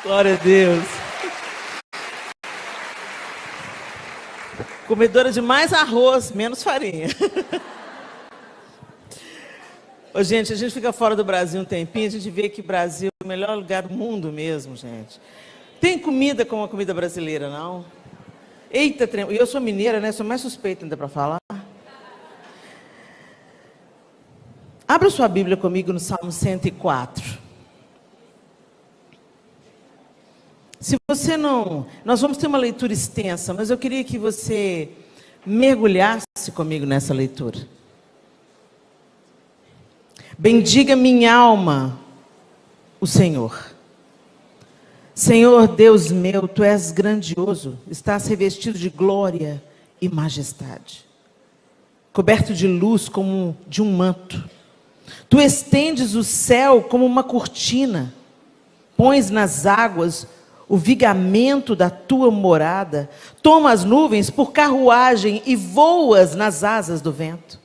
Glória a Deus. Comedora de mais arroz, menos farinha. Ô, gente, a gente fica fora do Brasil um tempinho, a gente vê que o Brasil é o melhor lugar do mundo mesmo, gente. Tem comida como a comida brasileira, não? Eita, eu sou mineira, né? Sou mais suspeita ainda para falar. Abra sua Bíblia comigo no Salmo 104. Se você não... Nós vamos ter uma leitura extensa, mas eu queria que você mergulhasse comigo nessa leitura. Bendiga minha alma o Senhor. Senhor Deus meu, Tu és grandioso, estás revestido de glória e majestade, coberto de luz como de um manto. Tu estendes o céu como uma cortina, pões nas águas o vigamento da Tua morada, toma as nuvens por carruagem e voas nas asas do vento.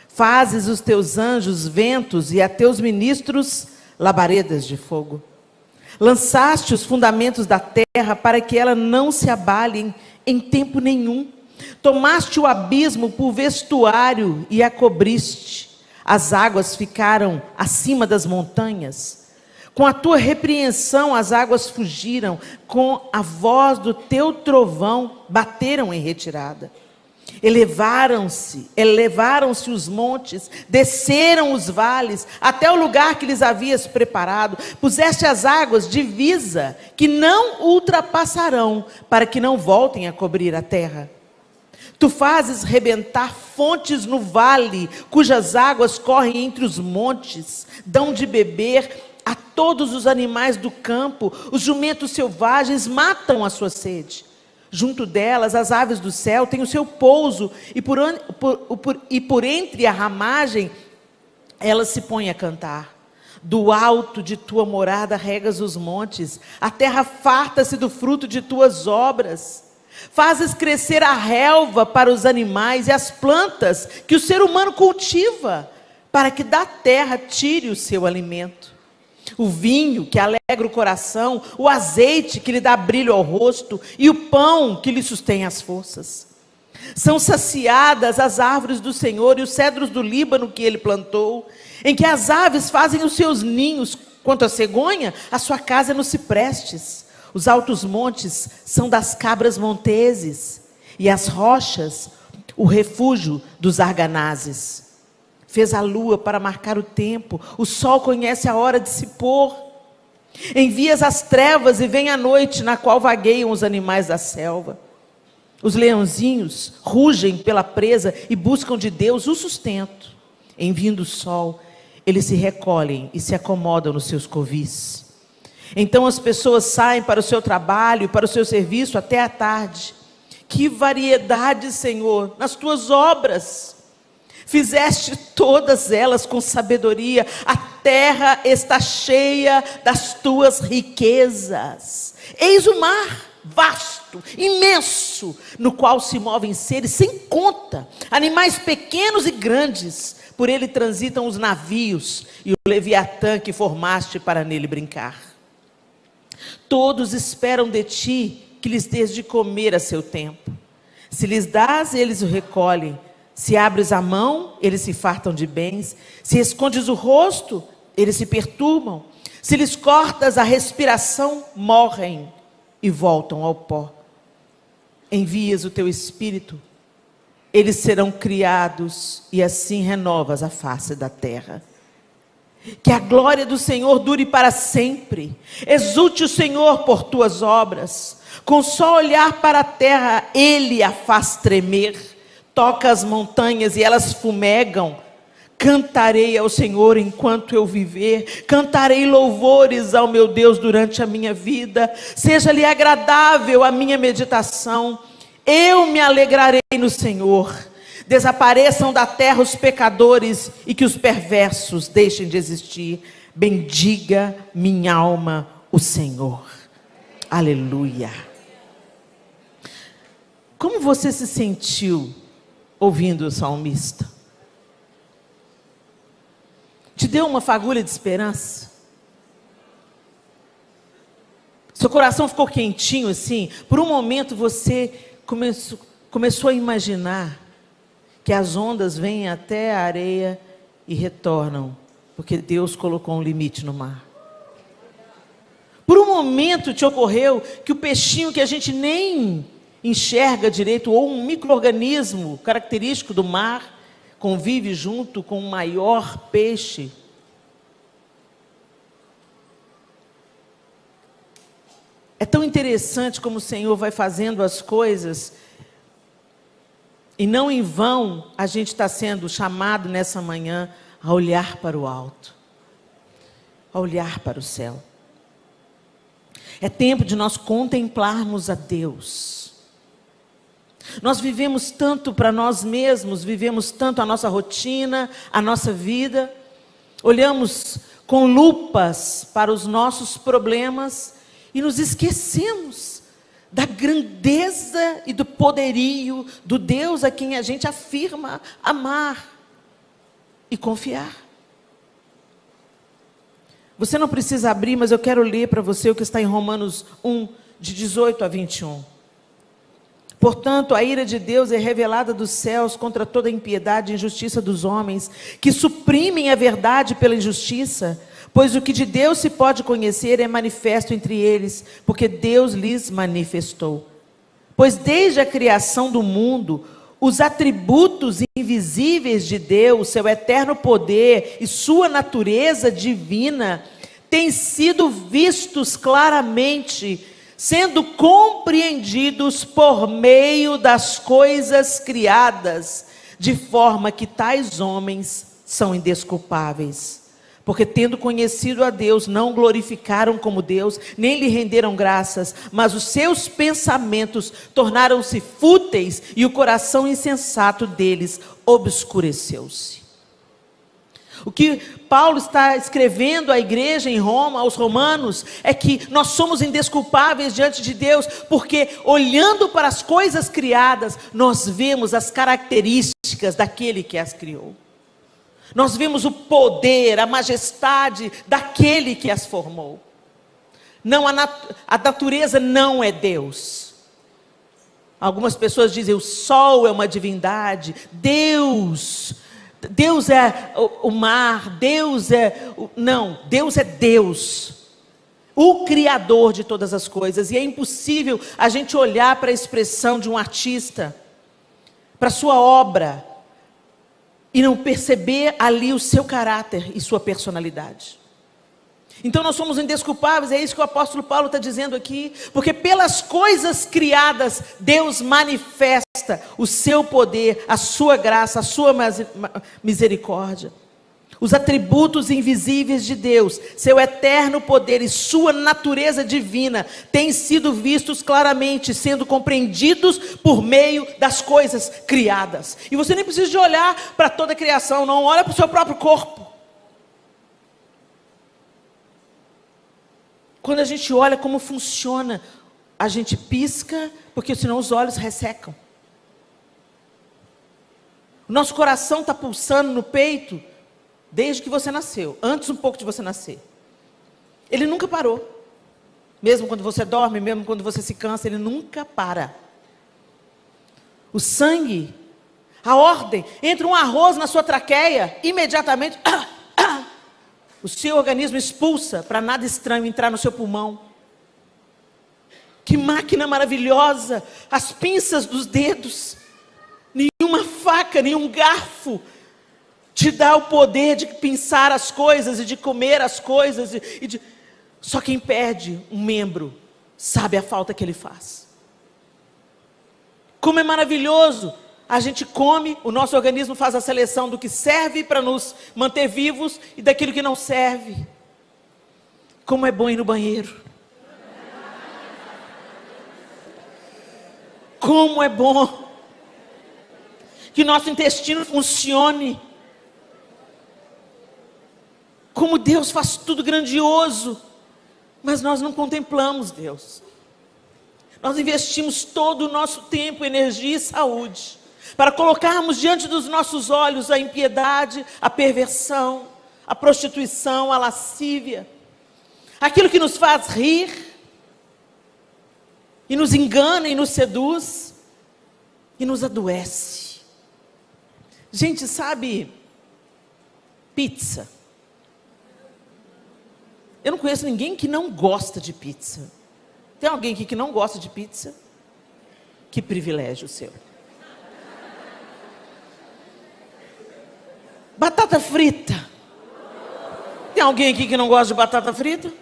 Fazes os Teus anjos ventos e a Teus ministros labaredas de fogo. Lançaste os fundamentos da terra para que ela não se abale em tempo nenhum. Tomaste o abismo por vestuário e a cobriste. As águas ficaram acima das montanhas. Com a tua repreensão as águas fugiram. Com a voz do teu trovão bateram em retirada. Elevaram-se os montes, desceram os vales, até o lugar que lhes havias preparado. Puseste as águas divisa, que não ultrapassarão, para que não voltem a cobrir a terra. Tu fazes rebentar fontes no vale, cujas águas correm entre os montes, dão de beber a todos os animais do campo. Os jumentos selvagens matam a sua sede. Junto delas, as aves do céu têm o seu pouso, e por entre a ramagem, elas se põem a cantar. Do alto de tua morada regas os montes, a terra farta-se do fruto de tuas obras. Fazes crescer a relva para os animais e as plantas que o ser humano cultiva, para que da terra tire o seu alimento. O vinho que alegra o coração, o azeite que lhe dá brilho ao rosto e o pão que lhe sustém as forças. São saciadas as árvores do Senhor e os cedros do Líbano que ele plantou, em que as aves fazem os seus ninhos. Quanto à cegonha, a sua casa é nos ciprestes. Os altos montes são das cabras monteses e as rochas o refúgio dos arganazes. Fez a lua para marcar o tempo, o sol conhece a hora de se pôr. Envias as trevas e vem a noite, na qual vagueiam os animais da selva. Os leãozinhos rugem pela presa e buscam de Deus o sustento. Em vindo o sol, eles se recolhem e se acomodam nos seus covis. Então as pessoas saem para o seu trabalho e para o seu serviço até a tarde. Que variedade, Senhor, nas tuas obras! Fizeste todas elas com sabedoria. A terra está cheia das tuas riquezas. Eis o mar vasto, imenso, no qual se movem seres sem conta, animais pequenos e grandes. Por ele transitam os navios e o leviatã que formaste para nele brincar. Todos esperam de ti que lhes dês de comer a seu tempo. Se lhes dás, eles o recolhem. Se abres a mão, eles se fartam de bens. Se escondes o rosto, eles se perturbam. Se lhes cortas a respiração, morrem e voltam ao pó. Envias o teu espírito, eles serão criados e assim renovas a face da terra. Que a glória do Senhor dure para sempre. Exulte o Senhor por tuas obras. Com só olhar para a terra, Ele a faz tremer. Toca as montanhas e elas fumegam. Cantarei ao Senhor enquanto eu viver. Cantarei louvores ao meu Deus durante a minha vida. Seja-lhe agradável a minha meditação. Eu me alegrarei no Senhor. Desapareçam da terra os pecadores e que os perversos deixem de existir. Bendiga minha alma o Senhor. Aleluia. Como você se sentiu ouvindo o salmista? Te deu uma fagulha de esperança? Seu coração ficou quentinho assim? Por um momento você começou a imaginar que as ondas vêm até a areia e retornam, porque Deus colocou um limite no mar. Por um momento te ocorreu que o peixinho que a gente nem enxerga direito, ou um micro-organismo característico do mar, convive junto com o maior peixe. É tão interessante como o Senhor vai fazendo as coisas, e não em vão a gente está sendo chamado nessa manhã a olhar para o alto, a olhar para o céu. É tempo de nós contemplarmos a Deus. Nós vivemos tanto para nós mesmos, vivemos tanto a nossa rotina, a nossa vida, olhamos com lupas para os nossos problemas e nos esquecemos da grandeza e do poderio do Deus a quem a gente afirma amar e confiar. Você não precisa abrir, mas eu quero ler para você o que está em Romanos 1, de 18 a 21. Portanto, a ira de Deus é revelada dos céus contra toda a impiedade e injustiça dos homens, que suprimem a verdade pela injustiça, pois o que de Deus se pode conhecer é manifesto entre eles, porque Deus lhes manifestou. Pois desde a criação do mundo, os atributos invisíveis de Deus, seu eterno poder e sua natureza divina, têm sido vistos claramente, sendo compreendidos por meio das coisas criadas, de forma que tais homens são indesculpáveis. Porque tendo conhecido a Deus, não glorificaram como Deus, nem lhe renderam graças, mas os seus pensamentos tornaram-se fúteis e o coração insensato deles obscureceu-se. O que Paulo está escrevendo à igreja em Roma, aos romanos, é que nós somos indesculpáveis diante de Deus, porque olhando para as coisas criadas, nós vemos as características daquele que as criou. Nós vemos o poder, a majestade daquele que as formou. Não, a natureza não é Deus. Algumas pessoas dizem, o sol é uma divindade, Deus é o mar, Deus é... Não, Deus é Deus, o Criador de todas as coisas. E é impossível a gente olhar para a expressão de um artista, para a sua obra, e não perceber ali o seu caráter e sua personalidade. Então nós somos indesculpáveis, é isso que o apóstolo Paulo está dizendo aqui, porque pelas coisas criadas, Deus manifesta o seu poder, a sua graça, a sua misericórdia. Os atributos invisíveis de Deus, seu eterno poder e sua natureza divina, têm sido vistos claramente, sendo compreendidos por meio das coisas criadas. E você nem precisa de olhar para toda a criação, não, olha para o seu próprio corpo. Quando a gente olha como funciona, a gente pisca, porque senão os olhos ressecam. O nosso coração está pulsando no peito, desde que você nasceu, antes um pouco de você nascer. Ele nunca parou. Mesmo quando você dorme, mesmo quando você se cansa, ele nunca para. O sangue, a ordem, entra um arroz na sua traqueia, imediatamente, o seu organismo expulsa para nada estranho entrar no seu pulmão. Que máquina maravilhosa, as pinças dos dedos, nenhuma faca, nenhum garfo, te dá o poder de pinçar as coisas e de comer as coisas. Só quem perde um membro sabe a falta que ele faz. Como é maravilhoso, a gente come, o nosso organismo faz a seleção do que serve para nos manter vivos e daquilo que não serve. Como é bom ir no banheiro. Como é bom que nosso intestino funcione. Como Deus faz tudo grandioso, mas nós não contemplamos Deus. Nós investimos todo o nosso tempo, energia e saúde para colocarmos diante dos nossos olhos a impiedade, a perversão, a prostituição, a lascívia, aquilo que nos faz rir, e nos engana e nos seduz e nos adoece. Gente, sabe, pizza. Eu não conheço ninguém que não gosta de pizza. Tem alguém aqui que não gosta de pizza? Que privilégio seu. Batata frita. Tem alguém aqui que não gosta de batata frita?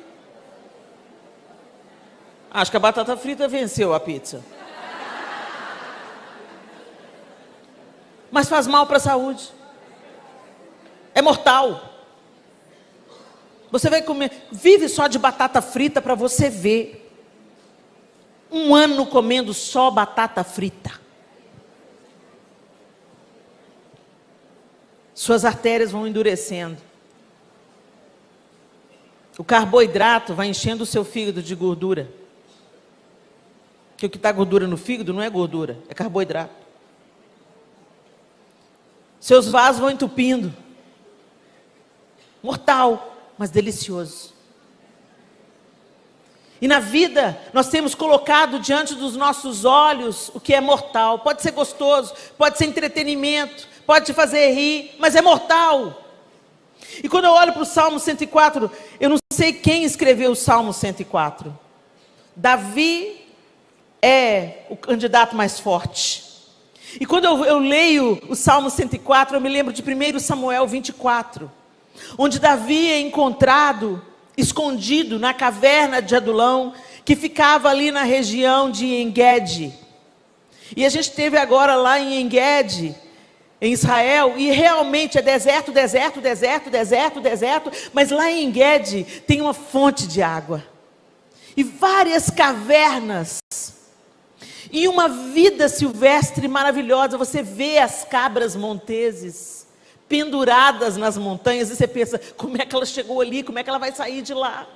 Acho que a batata frita venceu a pizza. Mas faz mal para a saúde. É mortal. Você vai comer, vive só de batata frita para você ver. Um ano comendo só batata frita. Suas artérias vão endurecendo. O carboidrato vai enchendo o seu fígado de gordura. Porque o que está gordura no fígado não é gordura, é carboidrato. Seus vasos vão entupindo. Mortal, mas delicioso. E na vida, nós temos colocado diante dos nossos olhos o que é mortal. Pode ser gostoso, pode ser entretenimento, pode te fazer rir, mas é mortal. E quando eu olho para o Salmo 104, eu não sei quem escreveu o Salmo 104. Davi é o candidato mais forte. E quando eu leio o Salmo 104, eu me lembro de 1 Samuel 24, onde Davi é encontrado escondido na caverna de Adulão, que ficava ali na região de En-Gedi. E a gente esteve agora lá em En-Gedi, em Israel, e realmente é deserto, deserto, deserto, deserto, deserto, mas lá em En-Gedi tem uma fonte de água. E várias cavernas. E uma vida silvestre maravilhosa. Você vê as cabras monteses penduradas nas montanhas e você pensa, como é que ela chegou ali? Como é que ela vai sair de lá?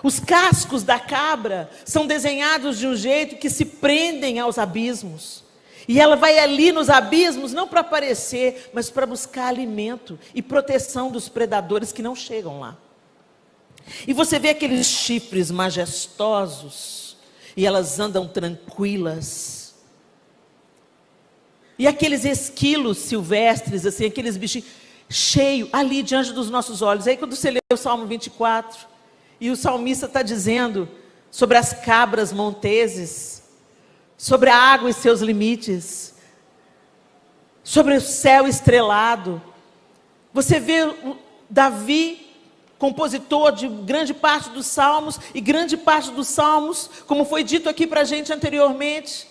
Os cascos da cabra são desenhados de um jeito que se prendem aos abismos. E ela vai ali nos abismos não para aparecer, mas para buscar alimento e proteção dos predadores que não chegam lá. E você vê aqueles chifres majestosos e elas andam tranquilas. E aqueles esquilos silvestres, assim, aqueles bichinhos, cheio, ali diante dos nossos olhos. Aí quando você lê o Salmo 24, e o salmista está dizendo sobre as cabras monteses, sobre a água e seus limites, sobre o céu estrelado. Você vê Davi, compositor de grande parte dos salmos, e grande parte dos salmos, como foi dito aqui para a gente anteriormente,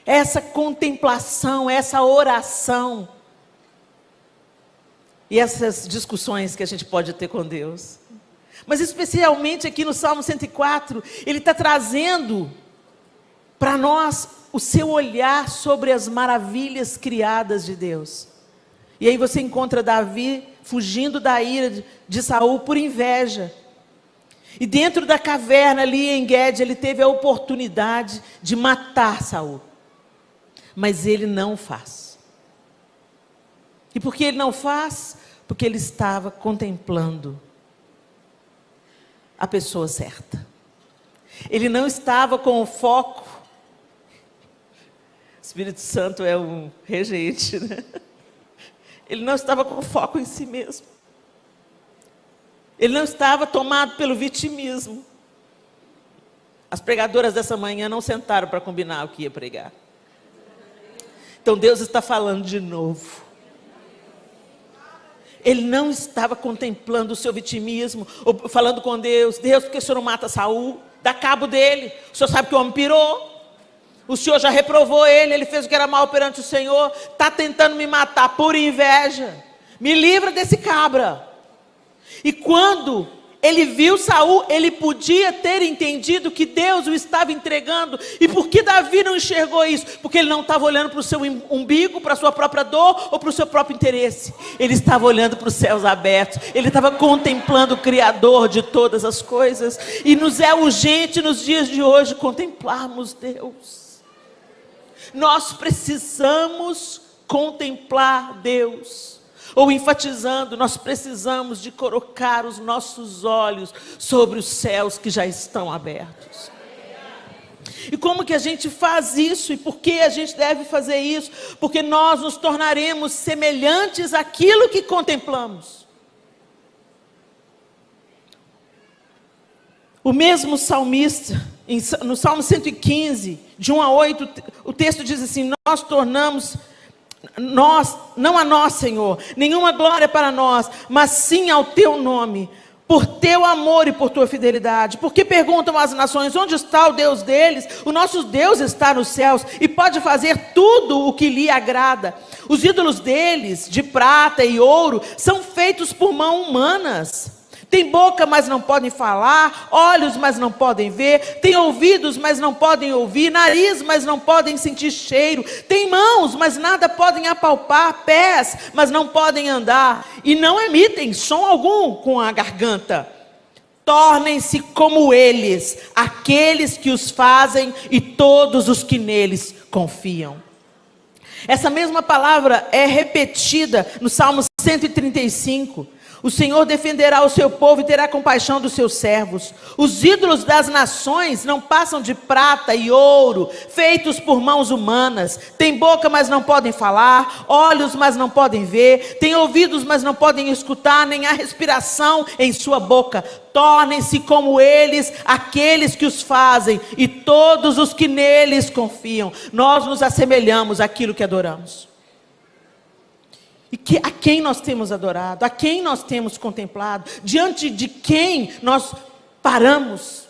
essa contemplação, essa oração, e essas discussões que a gente pode ter com Deus. Mas especialmente aqui no Salmo 104, ele está trazendo para nós o seu olhar sobre as maravilhas criadas de Deus. E aí você encontra Davi fugindo da ira de Saul por inveja. E dentro da caverna ali em En-Gedi, ele teve a oportunidade de matar Saul. Mas ele não faz. E por que ele não faz? Porque ele estava contemplando a pessoa certa. Ele não estava com o foco. O Espírito Santo é um regente, né? Ele não estava com o foco em si mesmo. Ele não estava tomado pelo vitimismo. As pregadoras dessa manhã não sentaram para combinar o que ia pregar. Então Deus está falando de novo. Ele não estava contemplando o seu vitimismo, ou falando com Deus, Deus, por que o Senhor não mata Saul? Dá cabo dele. O Senhor sabe que o homem pirou. O Senhor já reprovou ele, ele fez o que era mal perante o Senhor, está tentando me matar por inveja. Me livra desse cabra. E quando ele viu Saul, ele podia ter entendido que Deus o estava entregando. E por que Davi não enxergou isso? Porque ele não estava olhando para o seu umbigo, para a sua própria dor ou para o seu próprio interesse. Ele estava olhando para os céus abertos. Ele estava contemplando o Criador de todas as coisas. E nos é urgente nos dias de hoje contemplarmos Deus. Nós precisamos contemplar Deus. Ou enfatizando, nós precisamos de colocar os nossos olhos sobre os céus que já estão abertos. E como que a gente faz isso? E por que a gente deve fazer isso? Porque nós nos tornaremos semelhantes àquilo que contemplamos. O mesmo salmista, no Salmo 115, de 1 a 8, o texto diz assim: nós tornamos, não a nós, Senhor, nenhuma glória para nós, mas sim ao teu nome, por teu amor e por tua fidelidade. Porque perguntam as nações: onde está o Deus deles? O nosso Deus está nos céus e pode fazer tudo o que lhe agrada. Os ídolos deles, de prata e ouro, são feitos por mãos humanas. Tem boca, mas não podem falar, olhos, mas não podem ver, tem ouvidos, mas não podem ouvir, nariz, mas não podem sentir cheiro, tem mãos, mas nada podem apalpar, pés, mas não podem andar, e não emitem som algum com a garganta. Tornem-se como eles, aqueles que os fazem e todos os que neles confiam. Essa mesma palavra é repetida no Salmo 135. O Senhor defenderá o seu povo e terá compaixão dos seus servos. Os ídolos das nações não passam de prata e ouro, feitos por mãos humanas. Tem boca, mas não podem falar, olhos, mas não podem ver, tem ouvidos, mas não podem escutar, nem há respiração em sua boca. Tornem-se como eles, aqueles que os fazem, e todos os que neles confiam. Nós nos assemelhamos àquilo que adoramos. E a quem nós temos adorado, a quem nós temos contemplado, diante de quem nós paramos,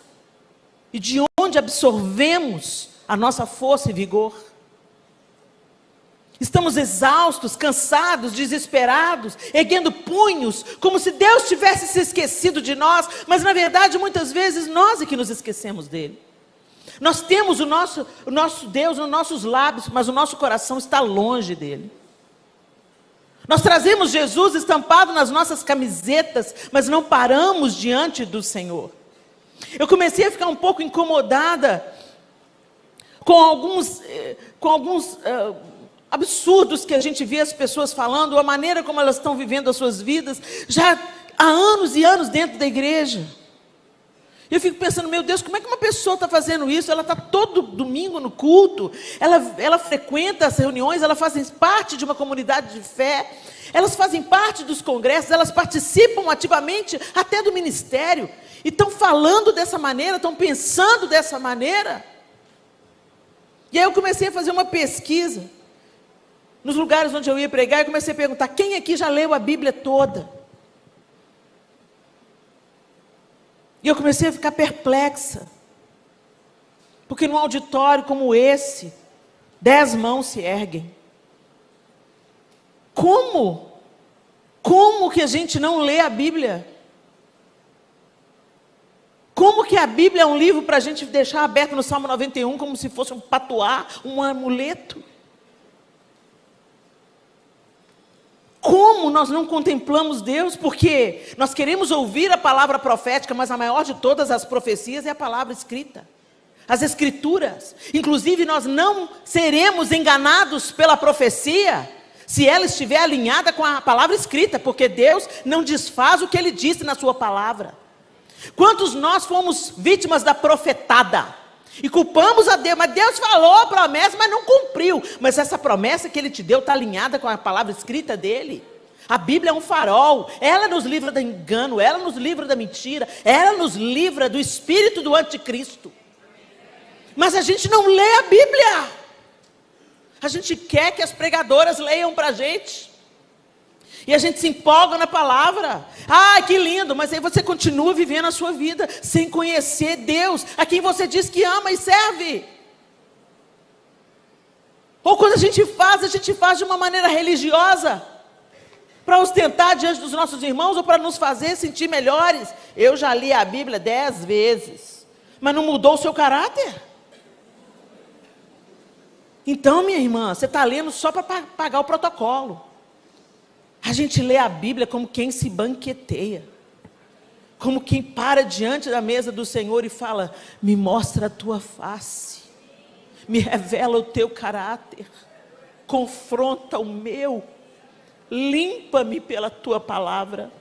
e de onde absorvemos a nossa força e vigor. Estamos exaustos, cansados, desesperados, erguendo punhos, como se Deus tivesse se esquecido de nós, mas na verdade muitas vezes nós é que nos esquecemos dele. Nós temos o nosso Deus nos nossos lábios, mas o nosso coração está longe dele. Nós trazemos Jesus estampado nas nossas camisetas, mas não paramos diante do Senhor. Eu comecei a ficar um pouco incomodada com alguns absurdos que a gente vê as pessoas falando, a maneira como elas estão vivendo as suas vidas, já há anos e anos dentro da igreja. Eu fico pensando: meu Deus, como é que uma pessoa está fazendo isso? Ela está todo domingo no culto, ela frequenta as reuniões, ela faz parte de uma comunidade de fé, elas fazem parte dos congressos, elas participam ativamente até do ministério, e estão falando dessa maneira, estão pensando dessa maneira. E aí eu comecei a fazer uma pesquisa, nos lugares onde eu ia pregar, e comecei a perguntar: quem aqui já leu a Bíblia toda? E eu comecei a ficar perplexa, porque num auditório como esse, 10 mãos se erguem. Como? Como que a gente não lê a Bíblia? Como que a Bíblia é um livro para a gente deixar aberto no Salmo 91, como se fosse um patuá, um amuleto? Como nós não contemplamos Deus? Porque nós queremos ouvir a palavra profética, mas a maior de todas as profecias é a palavra escrita. As escrituras. Inclusive nós não seremos enganados pela profecia, se ela estiver alinhada com a palavra escrita, porque Deus não desfaz o que Ele disse na sua palavra. Quantos nós fomos vítimas da profetada? E culpamos a Deus, mas Deus falou a promessa, mas não cumpriu. Mas essa promessa que Ele te deu está alinhada com a palavra escrita dele. A Bíblia é um farol, ela nos livra do engano, ela nos livra da mentira, ela nos livra do espírito do anticristo. Mas a gente não lê a Bíblia. A gente quer que as pregadoras leiam para a gente. E a gente se empolga na palavra. Ah, que lindo, mas aí você continua vivendo a sua vida sem conhecer Deus, a quem você diz que ama e serve. Ou quando a gente faz de uma maneira religiosa, para ostentar diante dos nossos irmãos, ou para nos fazer sentir melhores. Eu já li a Bíblia 10 vezes, mas não mudou o seu caráter. Então, minha irmã, você está lendo só para pagar o protocolo. A gente lê a Bíblia como quem se banqueteia, como quem para diante da mesa do Senhor e fala: me mostra a tua face, me revela o teu caráter, confronta o meu, limpa-me pela tua palavra.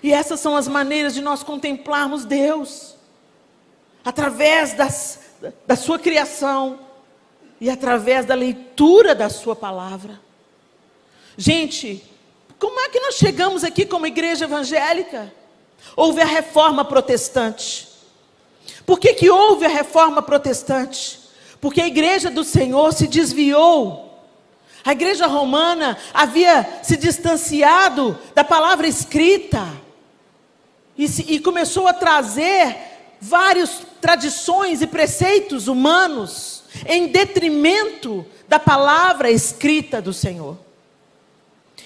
E essas são as maneiras de nós contemplarmos Deus, através da sua criação e através da leitura da sua palavra. Gente, como é que nós chegamos aqui como igreja evangélica? Houve a reforma protestante. Por que houve a reforma protestante? Porque a igreja do Senhor se desviou. A igreja romana havia se distanciado da palavra escrita e começou a trazer várias tradições e preceitos humanos em detrimento da palavra escrita do Senhor.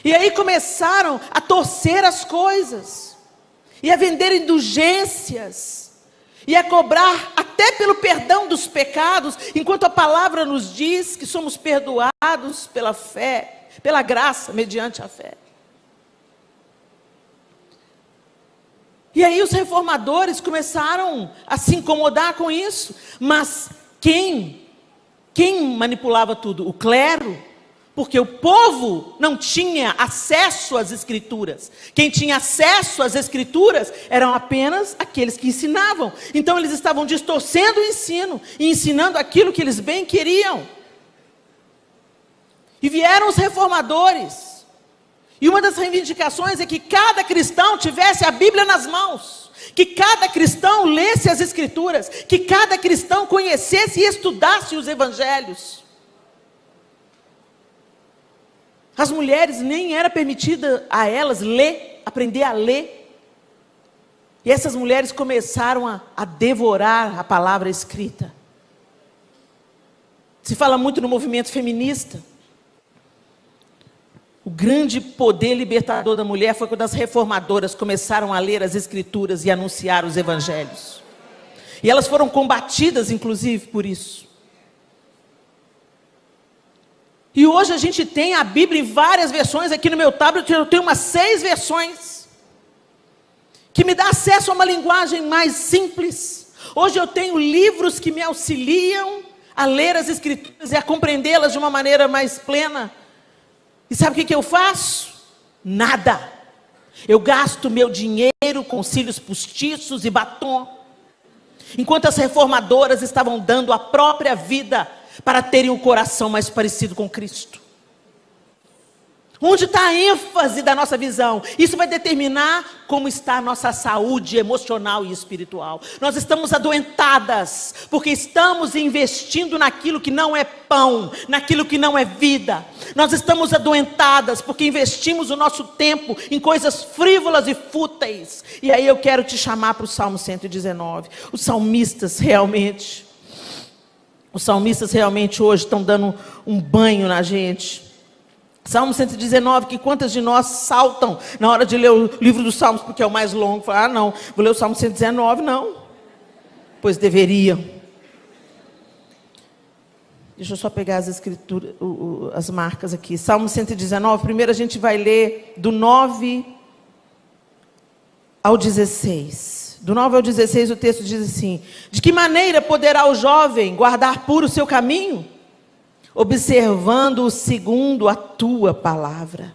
E aí começaram a torcer as coisas e a vender indulgências e a cobrar até pelo perdão dos pecados, enquanto a palavra nos diz que somos perdoados pela fé, pela graça, mediante a fé. E aí os reformadores começaram a se incomodar com isso. Mas quem manipulava tudo? O clero. Porque o povo não tinha acesso às escrituras. Quem tinha acesso às escrituras eram apenas aqueles que ensinavam. Então eles estavam distorcendo o ensino e ensinando aquilo que eles bem queriam. E vieram os reformadores. E uma das reivindicações é que cada cristão tivesse a Bíblia nas mãos. Que cada cristão lesse as escrituras. Que cada cristão conhecesse e estudasse os evangelhos. As mulheres nem era permitida a elas aprender a ler. E essas mulheres começaram a devorar a palavra escrita. Se fala muito no movimento feminista. O grande poder libertador da mulher foi quando as reformadoras começaram a ler as escrituras e anunciar os evangelhos. E elas foram combatidas, inclusive, por isso. E hoje a gente tem a Bíblia em várias versões. Aqui no meu tablet eu tenho umas 6 versões. Que me dá acesso a uma linguagem mais simples. Hoje eu tenho livros que me auxiliam a ler as escrituras e a compreendê-las de uma maneira mais plena. E sabe o que eu faço? Nada. Eu gasto meu dinheiro com cílios postiços e batom. Enquanto as reformadoras estavam dando a própria vida para terem um coração mais parecido com Cristo. Onde está a ênfase da nossa visão? Isso vai determinar como está a nossa saúde emocional e espiritual. Nós estamos adoentadas, porque estamos investindo naquilo que não é pão, naquilo que não é vida. Nós estamos adoentadas, porque investimos o nosso tempo em coisas frívolas e fúteis. E aí eu quero te chamar para o Salmo 119. Os salmistas realmente hoje estão dando um banho na gente. Salmo 119, que quantas de nós saltam na hora de ler o livro dos Salmos, porque é o mais longo. Falam, não, vou ler o Salmo 119, não. Pois deveriam. Deixa eu só pegar as escrituras, as marcas aqui. Salmo 119, primeiro a gente vai ler do 9 ao 16. Do 9 ao 16 o texto diz assim: de que maneira poderá o jovem guardar puro o seu caminho? Observando-o segundo a tua palavra.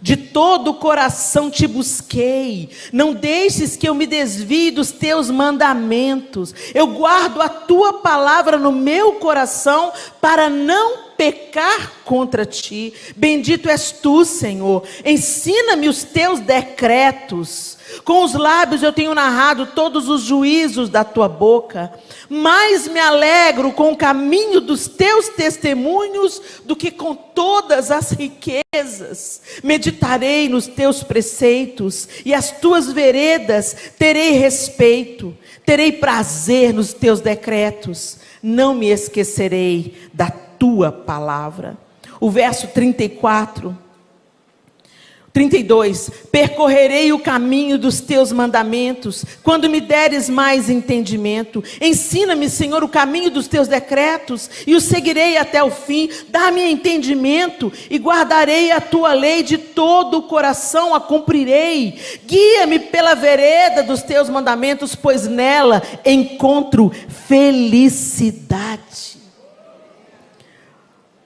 De todo o coração te busquei, não deixes que eu me desvie dos teus mandamentos. Eu guardo a tua palavra no meu coração para não pecar contra ti. Bendito és tu, Senhor. Ensina-me os teus decretos. Com os lábios eu tenho narrado todos os juízos da tua boca. Mais me alegro com o caminho dos teus testemunhos do que com todas as riquezas. Meditarei nos teus preceitos e as tuas veredas terei respeito. Terei prazer nos teus decretos. Não me esquecerei da tua palavra. O verso 32, percorrerei o caminho dos teus mandamentos, quando me deres mais entendimento. Ensina-me, Senhor, o caminho dos teus decretos, e o seguirei até o fim. Dá-me entendimento, e guardarei a tua lei de todo o coração, a cumprirei. Guia-me pela vereda dos teus mandamentos, pois nela encontro felicidade.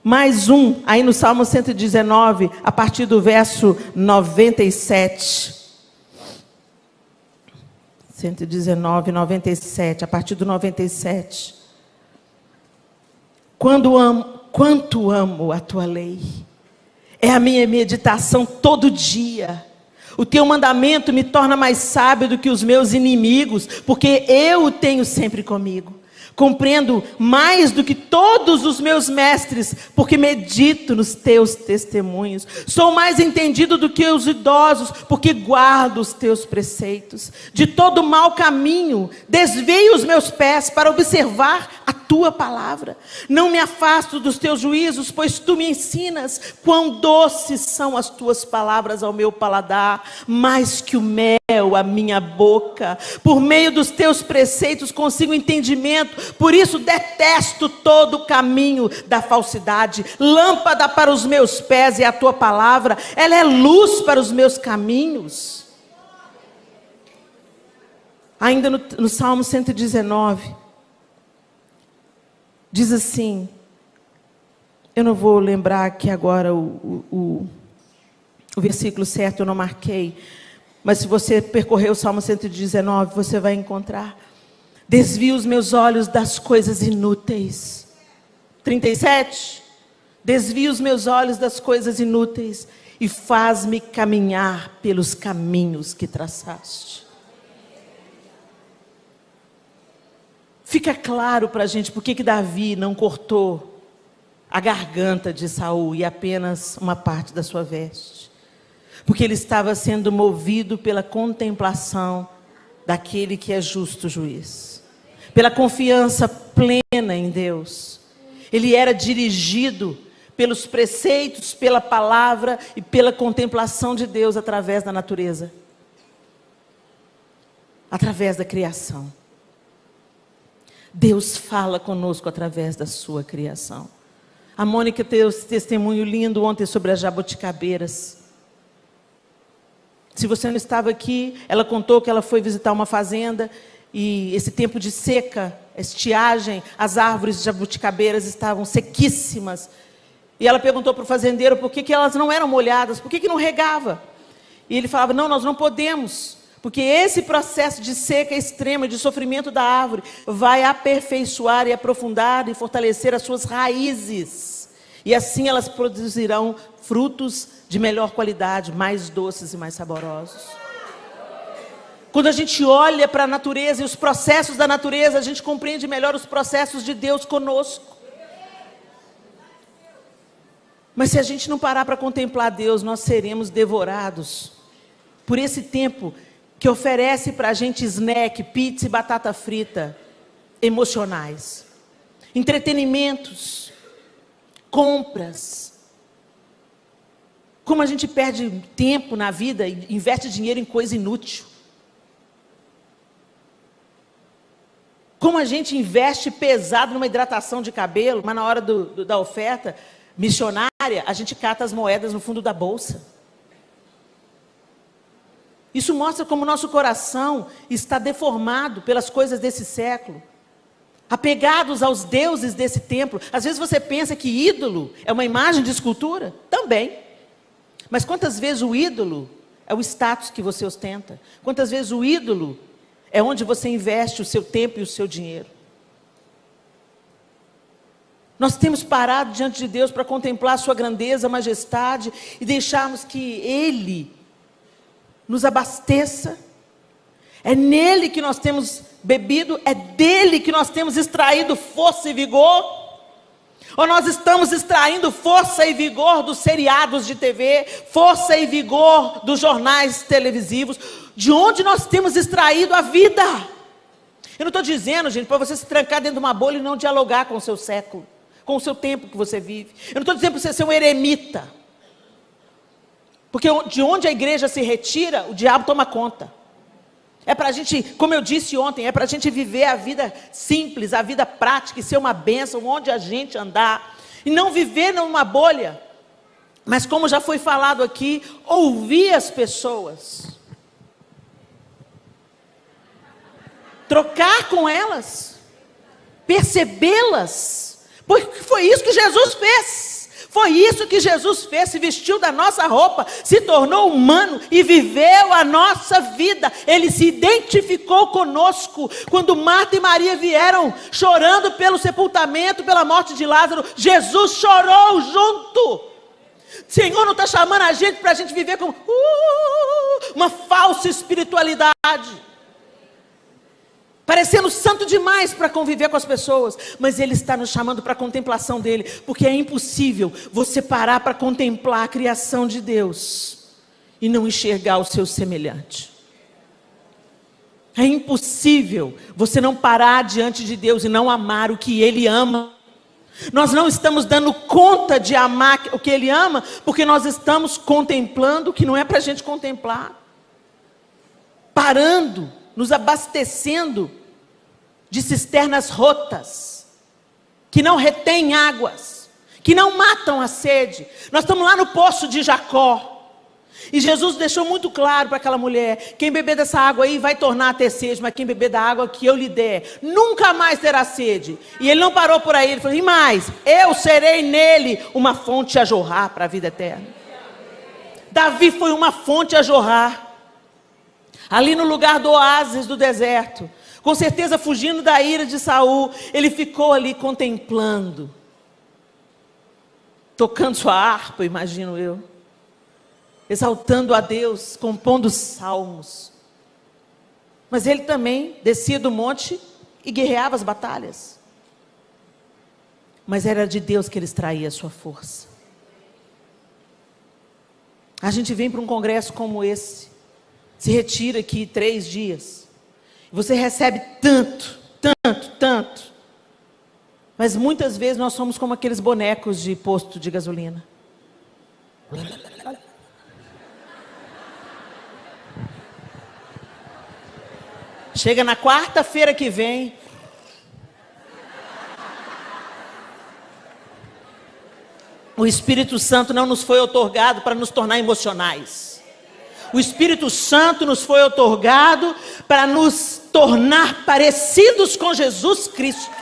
Mais um, aí no Salmo 119, a partir do verso 97. 119, 97, a partir do 97. Quanto amo a tua lei. É a minha meditação todo dia. O teu mandamento me torna mais sábio do que os meus inimigos, porque eu o tenho sempre comigo. Compreendo mais do que todos os meus mestres, porque medito nos teus testemunhos. Sou mais entendido do que os idosos, porque guardo os teus preceitos. De todo mau caminho, desvio os meus pés para observar a tua palavra. Não me afasto dos teus juízos, pois tu me ensinas. Quão doces são as tuas palavras ao meu paladar, mais que o mel à minha boca. Por meio dos teus preceitos consigo entendimento. Por isso detesto todo o caminho da falsidade. Lâmpada para os meus pés é a tua palavra. Ela é luz para os meus caminhos. Ainda no Salmo 119. Diz assim. Eu não vou lembrar aqui agora o versículo certo, eu não marquei. Mas se você percorrer o Salmo 119, você vai encontrar. Desvio os meus olhos das coisas inúteis. 37. Desvio os meus olhos das coisas inúteis e faz-me caminhar pelos caminhos que traçaste. Fica claro para a gente por que Davi não cortou a garganta de Saul e apenas uma parte da sua veste. Porque ele estava sendo movido pela contemplação daquele que é justo juiz. Pela confiança plena em Deus. Ele era dirigido pelos preceitos, pela palavra e pela contemplação de Deus através da natureza. Através da criação. Deus fala conosco através da sua criação. A Mônica teve esse testemunho lindo ontem sobre as jabuticabeiras. Se você não estava aqui, ela contou que ela foi visitar uma fazenda e esse tempo de seca, estiagem, as árvores de jabuticabeiras estavam sequíssimas. E ela perguntou para o fazendeiro por que elas não eram molhadas, por que não regava? E ele falava, não, nós não podemos, porque esse processo de seca extrema, de sofrimento da árvore, vai aperfeiçoar e aprofundar e fortalecer as suas raízes. E assim elas produzirão frutos de melhor qualidade, mais doces e mais saborosos. Quando a gente olha para a natureza e os processos da natureza, a gente compreende melhor os processos de Deus conosco. Mas se a gente não parar para contemplar Deus, nós seremos devorados por esse tempo que oferece para a gente snack, pizza e batata frita emocionais, entretenimentos, compras. Como a gente perde tempo na vida e investe dinheiro em coisa inútil. Como a gente investe pesado numa hidratação de cabelo, mas na hora da oferta missionária, a gente cata as moedas no fundo da bolsa. Isso mostra como o nosso coração está deformado pelas coisas desse século. Apegados aos deuses desse templo. Às vezes você pensa que ídolo é uma imagem de escultura. Também. Mas quantas vezes o ídolo é o status que você ostenta? Quantas vezes o ídolo é onde você investe o seu tempo e o seu dinheiro? Nós temos parado diante de Deus para contemplar a sua grandeza, majestade e deixarmos que Ele nos abasteça. É nele que nós temos bebido, é dele que nós temos extraído força e vigor. Ou nós estamos extraindo força e vigor dos seriados de TV, força e vigor dos jornais televisivos, de onde nós temos extraído a vida. Eu não estou dizendo, gente, para você se trancar dentro de uma bolha e não dialogar com o seu século, com o seu tempo que você vive. Eu não estou dizendo para você ser um eremita, porque de onde a igreja se retira, o diabo toma conta. É para a gente, como eu disse ontem, é para a gente viver a vida simples, a vida prática e ser uma bênção onde a gente andar. E não viver numa bolha, mas como já foi falado aqui, ouvir as pessoas. Trocar com elas. Percebê-las. Porque foi isso que Jesus fez. Foi isso que Jesus fez, se vestiu da nossa roupa, se tornou humano e viveu a nossa vida. Ele se identificou conosco. Quando Marta e Maria vieram chorando pelo sepultamento, pela morte de Lázaro, Jesus chorou junto. O Senhor não está chamando a gente para a gente viver como uma falsa espiritualidade, parecendo santo demais para conviver com as pessoas, mas Ele está nos chamando para a contemplação dEle, porque é impossível você parar para contemplar a criação de Deus e não enxergar o seu semelhante. É impossível você não parar diante de Deus e não amar o que Ele ama. Nós não estamos dando conta de amar o que Ele ama, porque nós estamos contemplando o que não é para a gente contemplar, parando, nos abastecendo de cisternas rotas, que não retêm águas, que não matam a sede. Nós estamos lá no poço de Jacó, e Jesus deixou muito claro para aquela mulher: quem beber dessa água aí vai tornar a ter sede, mas quem beber da água que eu lhe der, nunca mais terá sede. E Ele não parou por aí, Ele falou: e mais, eu serei nele uma fonte a jorrar para a vida eterna. Davi foi uma fonte a jorrar, ali no lugar do oásis do deserto, com certeza fugindo da ira de Saul. Ele ficou ali contemplando, tocando sua harpa, imagino eu, exaltando a Deus, compondo salmos. Mas ele também descia do monte e guerreava as batalhas, mas era de Deus que ele extraía a sua força. A gente vem para um congresso como esse, se retira aqui 3 dias, você recebe tanto, mas muitas vezes nós somos como aqueles bonecos de posto de gasolina. Chega na quarta-feira que vem, o Espírito Santo não nos foi outorgado para nos tornar emocionais. O Espírito Santo nos foi outorgado para nos tornar parecidos com Jesus Cristo,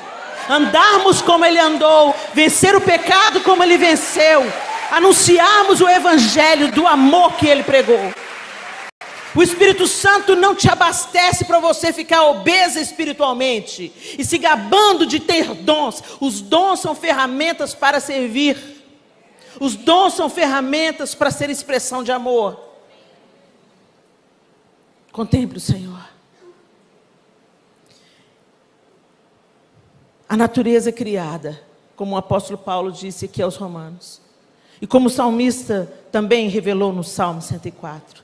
andarmos como Ele andou, vencer o pecado como Ele venceu, anunciarmos o Evangelho do amor que Ele pregou. O Espírito Santo não te abastece para você ficar obesa espiritualmente e se gabando de ter dons. Os dons são ferramentas para servir. Os dons são ferramentas para ser expressão de amor. Contemple o Senhor. A natureza criada, como o apóstolo Paulo disse aqui aos Romanos, e como o salmista também revelou no Salmo 104,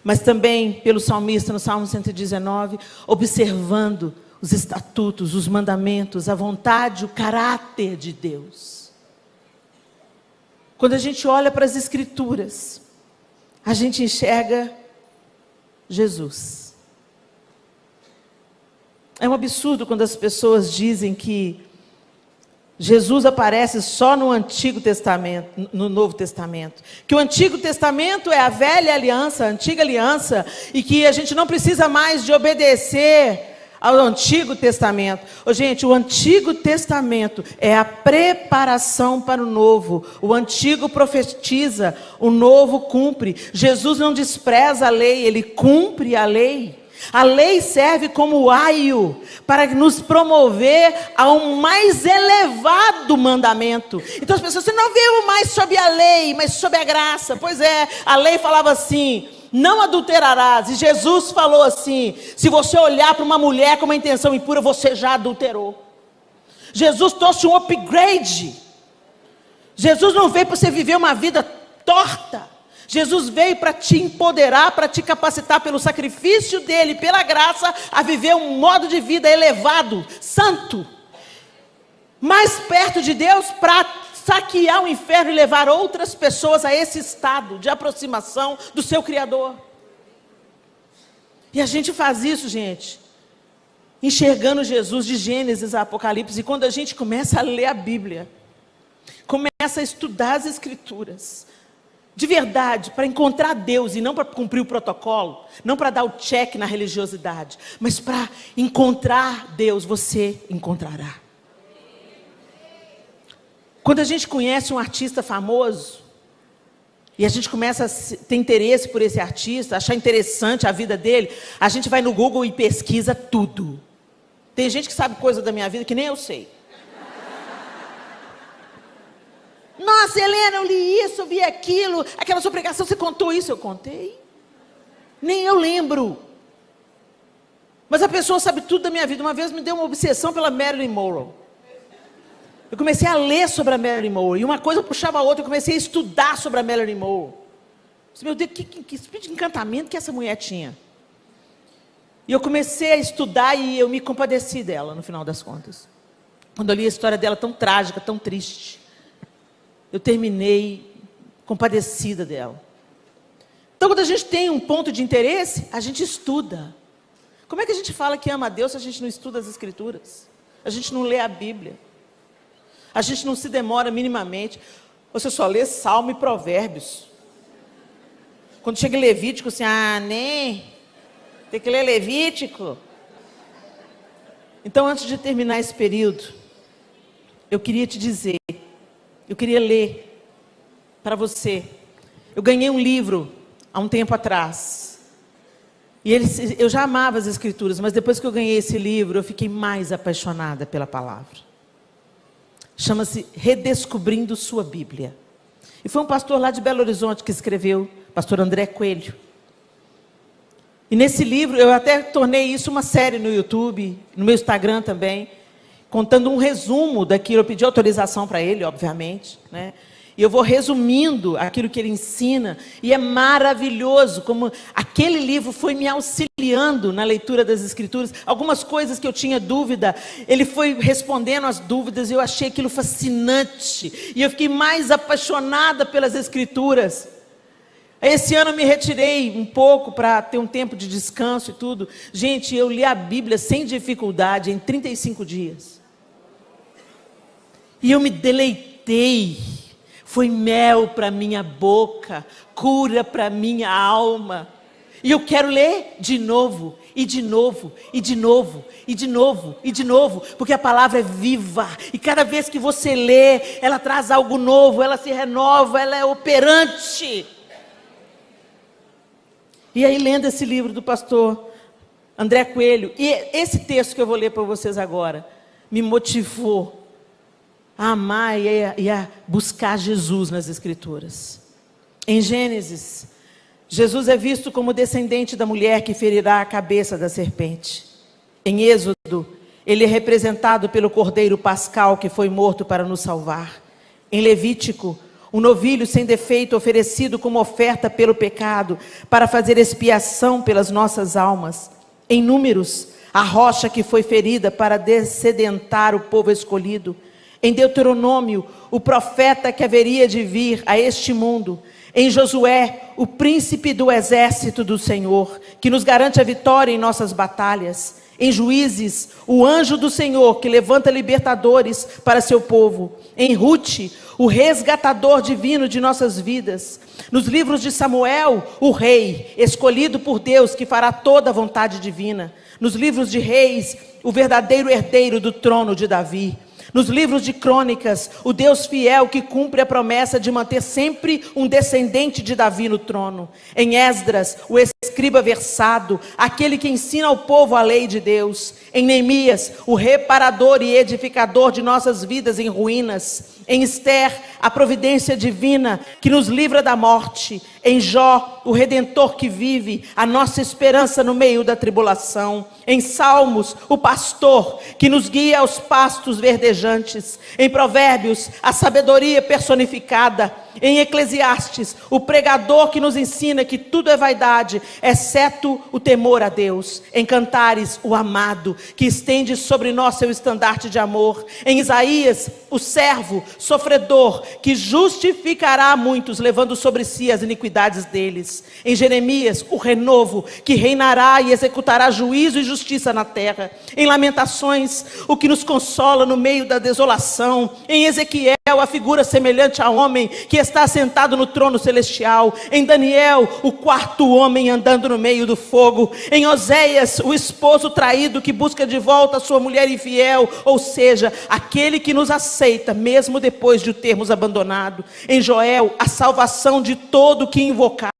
mas também pelo salmista no Salmo 119, observando os estatutos, os mandamentos, a vontade, o caráter de Deus. Quando a gente olha para as Escrituras, a gente enxerga Jesus. É um absurdo quando as pessoas dizem que Jesus aparece só no Antigo Testamento, no Novo Testamento. Que o Antigo Testamento é a velha aliança, a antiga aliança, e que a gente não precisa mais de obedecer ao Antigo Testamento. Gente, o Antigo Testamento é a preparação para o Novo. O Antigo profetiza, o Novo cumpre. Jesus não despreza a lei, Ele cumpre a lei. A lei serve como aio para nos promover a um mais elevado mandamento. Então as pessoas, você não viu mais sobre a lei, mas sobre a graça. Pois é, a lei falava assim: não adulterarás. E Jesus falou assim: se você olhar para uma mulher com uma intenção impura, você já adulterou. Jesus trouxe um upgrade. Jesus não veio para você viver uma vida torta. Jesus veio para te empoderar, para te capacitar pelo sacrifício dele, pela graça, a viver um modo de vida elevado, santo, mais perto de Deus, para saquear o inferno e levar outras pessoas a esse estado de aproximação do seu Criador. E a gente faz isso, gente, enxergando Jesus de Gênesis a Apocalipse. E quando a gente começa a ler a Bíblia, começa a estudar as Escrituras, de verdade, para encontrar Deus e não para cumprir o protocolo, não para dar o check na religiosidade, mas para encontrar Deus, você encontrará. Quando a gente conhece um artista famoso, e a gente começa a ter interesse por esse artista, achar interessante a vida dele, a gente vai no Google e pesquisa tudo. Tem gente que sabe coisa da minha vida que nem eu sei. Nossa, Helena, eu li isso, eu vi aquilo, aquela sua pregação, você contou isso? Eu contei. Nem eu lembro. Mas a pessoa sabe tudo da minha vida. Uma vez me deu uma obsessão pela Marilyn Monroe. Eu comecei a ler sobre a Marilyn Monroe, e uma coisa puxava a outra, eu comecei a estudar sobre a Marilyn Monroe. Meu Deus, que espírito de encantamento que essa mulher tinha. E eu comecei a estudar e eu me compadeci dela, no final das contas. Quando eu li a história dela tão trágica, tão triste, eu terminei compadecida dela. Então, quando a gente tem um ponto de interesse, a gente estuda. Como é que a gente fala que ama a Deus se a gente não estuda as Escrituras? A gente não lê a Bíblia. A gente não se demora minimamente. Você só lê Salmo e Provérbios. Quando chega em Levítico, assim, nem... Tem que ler Levítico. Então, antes de terminar esse período, eu queria te dizer, eu queria ler para você. Eu ganhei um livro há um tempo atrás. E eu já amava as Escrituras, mas depois que eu ganhei esse livro, eu fiquei mais apaixonada pela palavra. Chama-se Redescobrindo Sua Bíblia. E foi um pastor lá de Belo Horizonte que escreveu, pastor André Coelho. E nesse livro, eu até tornei isso uma série no YouTube, no meu Instagram também, contando um resumo daquilo. Eu pedi autorização para ele, obviamente, né? E eu vou resumindo aquilo que ele ensina, e é maravilhoso como aquele livro foi me auxiliando na leitura das Escrituras. Algumas coisas que eu tinha dúvida, ele foi respondendo as dúvidas, e eu achei aquilo fascinante, e eu fiquei mais apaixonada pelas Escrituras. Esse ano eu me retirei um pouco para ter um tempo de descanso e tudo. Gente, eu li a Bíblia sem dificuldade em 35 dias. E eu me deleitei. Foi mel para minha boca, cura para minha alma. E eu quero ler de novo, e de novo, e de novo, e de novo, e de novo, porque a palavra é viva, e cada vez que você lê, ela traz algo novo, ela se renova, ela é operante. E aí, lendo esse livro do pastor André Coelho, e esse texto que eu vou ler para vocês agora, me motivou a amar e a buscar Jesus nas Escrituras. Em Gênesis, Jesus é visto como descendente da mulher que ferirá a cabeça da serpente. Em Êxodo, ele é representado pelo Cordeiro Pascal que foi morto para nos salvar. Em Levítico, um novilho sem defeito oferecido como oferta pelo pecado, para fazer expiação pelas nossas almas. Em Números, a rocha que foi ferida para descedentar o povo escolhido. Em Deuteronômio, o profeta que haveria de vir a este mundo. Em Josué, o príncipe do exército do Senhor, que nos garante a vitória em nossas batalhas. Em Juízes, o anjo do Senhor, que levanta libertadores para seu povo. Em Rute, o resgatador divino de nossas vidas. Nos livros de Samuel, o rei, escolhido por Deus, que fará toda a vontade divina. Nos livros de Reis, o verdadeiro herdeiro do trono de Davi. Nos livros de Crônicas, o Deus fiel que cumpre a promessa de manter sempre um descendente de Davi no trono. Em Esdras, o escriba versado, aquele que ensina ao povo a lei de Deus. Em Neemias, o reparador e edificador de nossas vidas em ruínas. Em Esther, a providência divina que nos livra da morte. Em Jó, o Redentor que vive, a nossa esperança no meio da tribulação. Em Salmos, o pastor que nos guia aos pastos verdejantes. Em Provérbios, a sabedoria personificada. Em Eclesiastes, o pregador que nos ensina que tudo é vaidade, exceto o temor a Deus. Em Cantares, o amado, que estende sobre nós seu estandarte de amor. Em Isaías, o servo sofredor, que justificará muitos, levando sobre si as iniquidades deles. Em Jeremias, o renovo, que reinará e executará juízo e justiça na terra. Em Lamentações, o que nos consola no meio da desolação. Em Ezequiel, a figura semelhante a homem que está sentado no trono celestial. Em Daniel, o quarto homem andando no meio do fogo. Em Oséias, o esposo traído que busca de volta a sua mulher infiel, ou seja, aquele que nos aceita mesmo depois de o termos abandonado. Em Joel, a salvação de todo que invocar.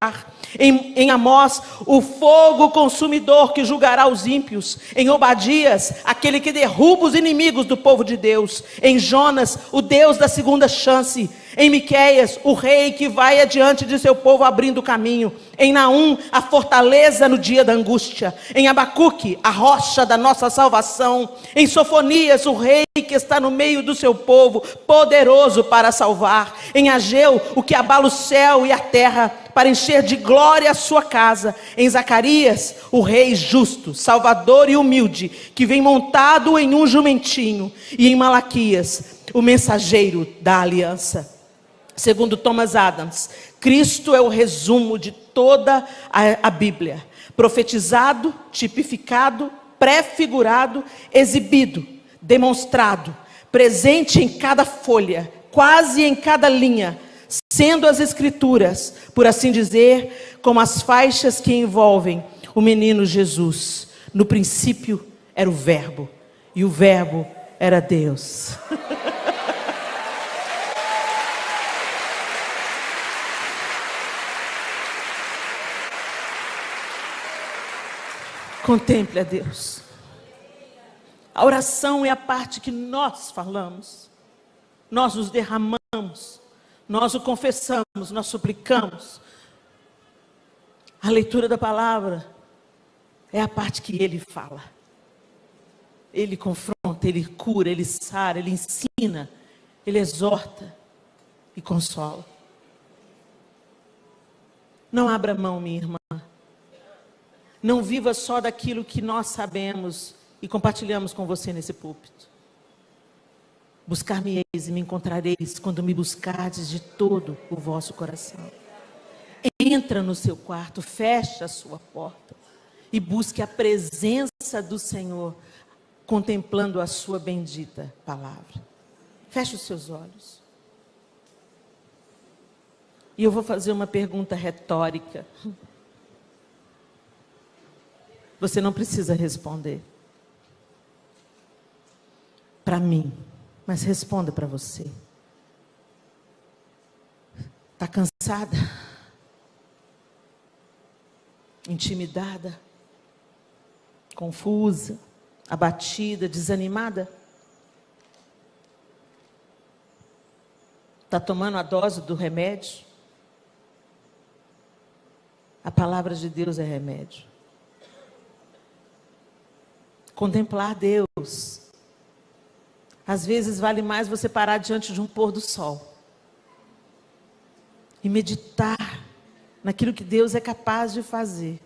Em Amós, o fogo consumidor que julgará os ímpios. Em Obadias, aquele que derruba os inimigos do povo de Deus. Em Jonas, o Deus da segunda chance. Em Miqueias, o rei que vai adiante de seu povo abrindo o caminho. Em Naum, a fortaleza no dia da angústia. Em Abacuque, a rocha da nossa salvação. Em Sofonias, o rei que está no meio do seu povo, poderoso para salvar. Em Ageu, o que abala o céu e a terra, para encher de glória a sua casa. Em Zacarias, o rei justo, salvador e humilde, que vem montado em um jumentinho. E em Malaquias, o mensageiro da aliança. Segundo Thomas Adams, Cristo é o resumo de toda a Bíblia. Profetizado, tipificado, prefigurado, exibido, demonstrado, presente em cada folha, quase em cada linha, sendo as escrituras, por assim dizer, como as faixas que envolvem o menino Jesus. No princípio era o Verbo, e o Verbo era Deus. Contemple a Deus. A oração é a parte que nós falamos, nós nos derramamos, nós o confessamos, nós suplicamos. A leitura da palavra é a parte que Ele fala. Ele confronta, Ele cura, Ele sara, Ele ensina, Ele exorta e consola. Não abra mão, minha irmã. Não viva só daquilo que nós sabemos e compartilhamos com você nesse púlpito. Buscar-me-eis e me encontrareis quando me buscardes de todo o vosso coração. Entra no seu quarto, fecha a sua porta e busque a presença do Senhor, contemplando a sua bendita palavra. Feche os seus olhos. E eu vou fazer uma pergunta retórica. Você não precisa responder para mim, mas responda para você. Está cansada? Intimidada? Confusa? Abatida? Desanimada? Está tomando a dose do remédio? A palavra de Deus é remédio. Contemplar Deus. Às vezes vale mais você parar diante de um pôr do sol e meditar naquilo que Deus é capaz de fazer,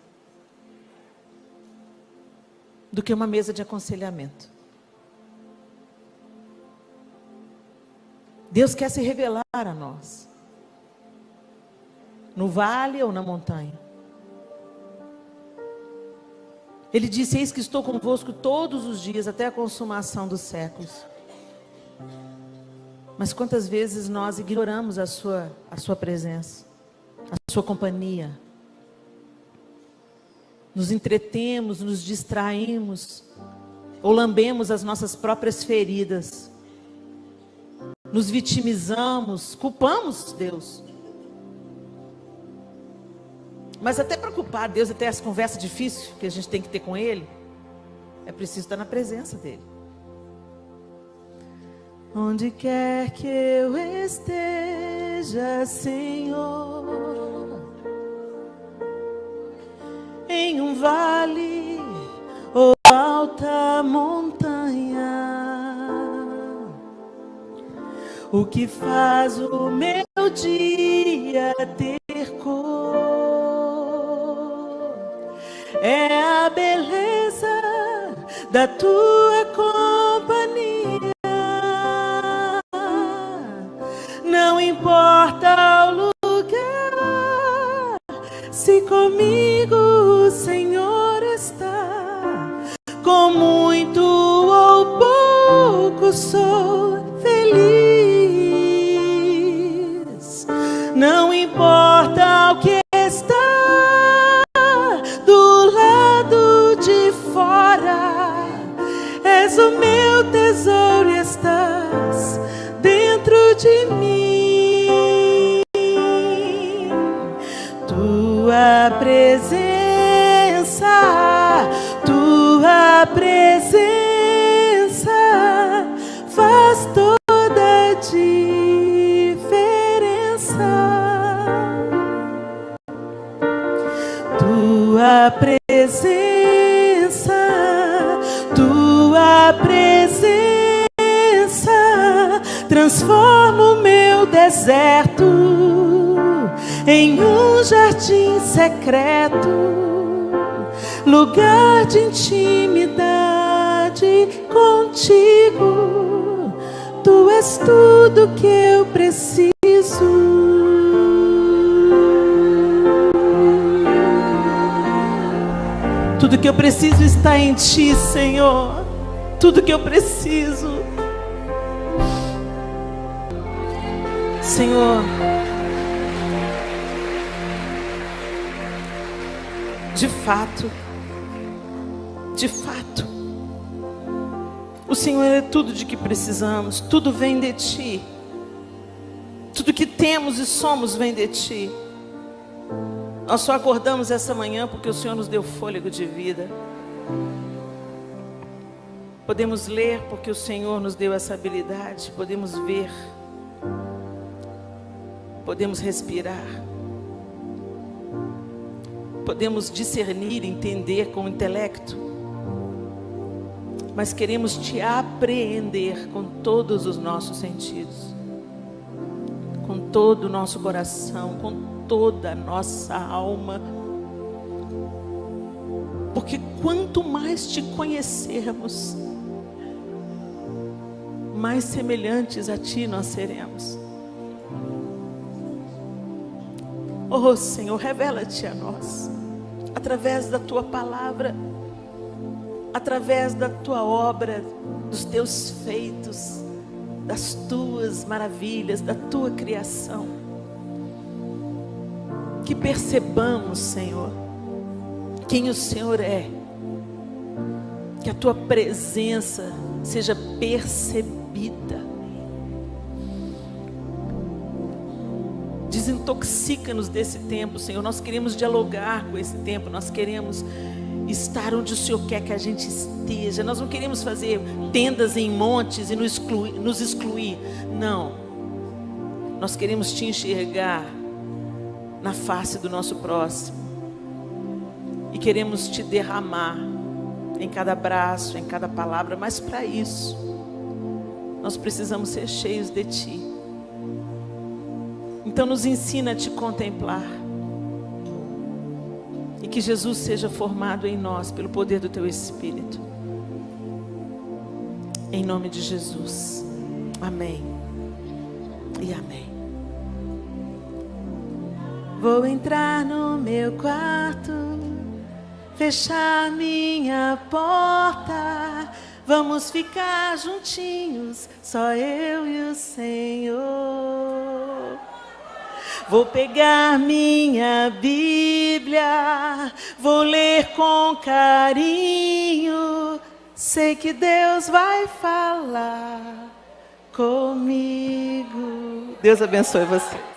do que uma mesa de aconselhamento. Deus quer se revelar a nós, no vale ou na montanha. Ele disse: eis que estou convosco todos os dias, até a consumação dos séculos. Mas quantas vezes nós ignoramos a sua presença, a sua companhia. Nos entretemos, nos distraímos, ou lambemos as nossas próprias feridas. Nos vitimizamos, culpamos Deus. Mas até para culpar Deus, até essa conversa difícil que a gente tem que ter com Ele, é preciso estar na presença dEle. Onde quer que eu esteja, Senhor, em um vale ou alta montanha, o que faz o meu dia ter cor é a beleza da tua companhia. Não importa o lugar, se comigo o Senhor está, com muito ou pouco sou feliz. meu tesouro estás dentro de mim. Tua presença faz toda a diferença. Tua presença transforma o meu deserto em um jardim secreto, lugar de intimidade contigo. Tu és tudo que eu preciso. Tudo que eu preciso está em ti, Senhor. Tudo que eu preciso, Senhor. De fato, o Senhor é tudo de que precisamos. Tudo vem de ti. Tudo que temos e somos vem de ti. Nós só acordamos essa manhã porque o Senhor nos deu fôlego de vida. Podemos ler porque o Senhor nos deu essa habilidade. Podemos ver. Podemos respirar. Podemos discernir, entender com o intelecto. Mas queremos te apreender com todos os nossos sentidos. Com todo o nosso coração, com toda a nossa alma. Porque quanto mais te conhecermos, mais semelhantes a ti nós seremos. Oh Senhor, revela-te a nós, através da tua palavra, através da tua obra, dos teus feitos, das tuas maravilhas, da tua criação. Que percebamos, Senhor, quem o Senhor é. Que a tua presença seja percebida. Desintoxica-nos desse tempo, Senhor. Nós queremos dialogar com esse tempo. Nós queremos estar onde o Senhor quer que a gente esteja. Nós não queremos fazer tendas em montes e nos excluir. Não. Nós queremos te enxergar na face do nosso próximo. E queremos te derramar em cada abraço, em cada palavra. Mas para isso, nós precisamos ser cheios de ti. Então nos ensina a te contemplar. E que Jesus seja formado em nós pelo poder do teu Espírito. Em nome de Jesus. Amém. E amém. Vou entrar no meu quarto, fechar minha porta. Vamos ficar juntinhos, só eu e o Senhor. Vou pegar minha Bíblia, vou ler com carinho. Sei que Deus vai falar comigo. Deus abençoe você.